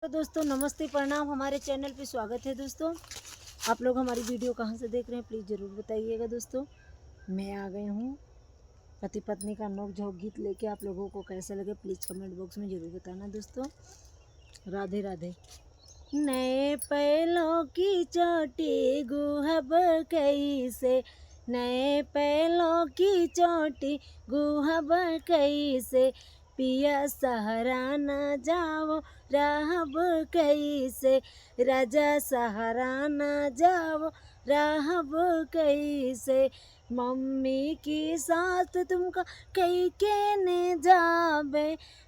तो दोस्तों नमस्ते प्रणाम, हमारे चैनल पे स्वागत है। दोस्तों आप लोग हमारी वीडियो कहाँ से देख रहे हैं प्लीज़ ज़रूर बताइएगा। दोस्तों मैं आ गई हूँ पति पत्नी का नोक झोंक गीत लेके। आप लोगों को कैसा लगे प्लीज़ कमेंट बॉक्स में ज़रूर बताना। दोस्तों राधे राधे। नए पैलों की चोटी गुहब कैसे, नए पैलों की चोटी गुहब कैसे, पिया सहारा न जाओ राहब कैसे, राजा सहारा न जाओ राहब कैसे, मम्मी की साथ तुमका कई के ने जाबे,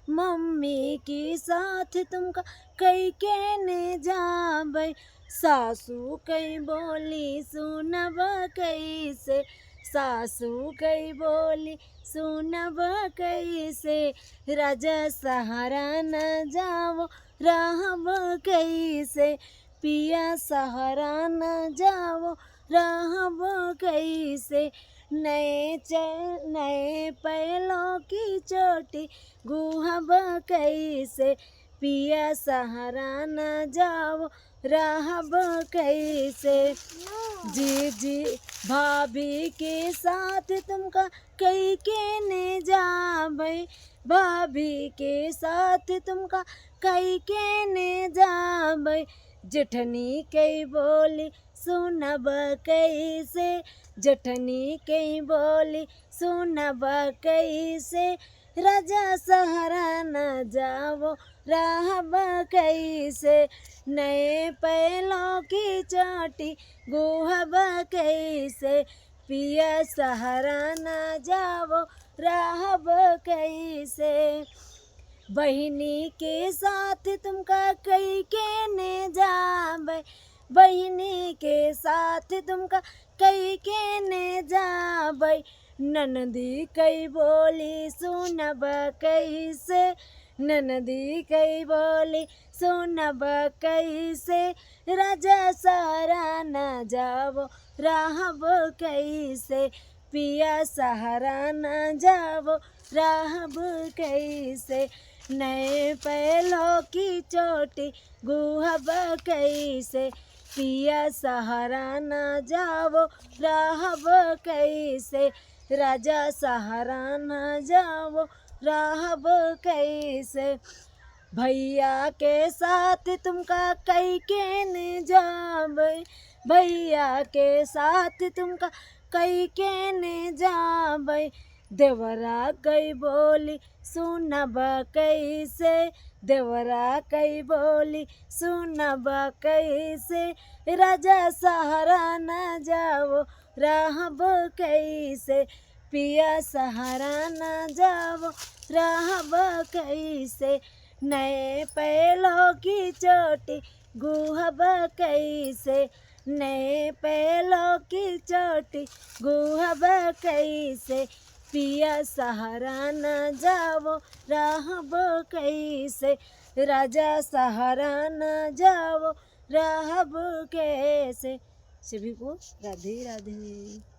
मम्मी की साथ तुमका कई के ने जाबे, सासू कई बोली सुनब कैसे, सासू कई बोली सुनब कैसे, राजा सहारा न जाओ राहब कैसे, पिया सहारा न जाओ राहब कैसे, नए पैलों की चोटी गुहब कैसे, पिया सहारा न जाओ राहब कैसे, जी जी भाभी के साथ तुमका कई के ने जाबे, भाभी के साथ तुमका कई के ने जाबे, जेठनी कई बोली सुनब कैसे, जेठनी कई बोली सुनब कैसे, राजा सहारा न जाओ राहब कैसे, नए पैलों की चोटी गुहब कैसे, पिया सहारा न जाओ राहब कैसे, बहिनी के साथ तुमका कई के ने जाबे, बहिनी के साथ तुमका कई के ने जाबे, ननदी कई बोली सुनब कैसे, ननदी कई बोली सुनब कैसे, राजा सहारा न जाओ राहब कैसे, पिया सहारा न जाओ राहब कैसे, नए पैलों की चोटी गुहब कैसे, पिया सहारा न जाओ राहब कैसे, राजा सहारा न जाओ राहब कैसे, भैया के साथ तुमका कई के ने जाबे, भैया के साथ तुमका कई के ने जाबे, देवरा कई बोली सुनब कैसे, देवरा कई बोली सुनब कैसे, राजा सहारा न जाओ राहब कैसे, पिया सहारा न जाओ राहब कैसे, नए पैलों की चोटी गुहब कैसे, नए पैलों की चोटी गुहब कैसे, पिया सहारा न जाओ राहब कैसे, राजा सहारा न जाओ राहब कैसे। सभी को राधे राधे।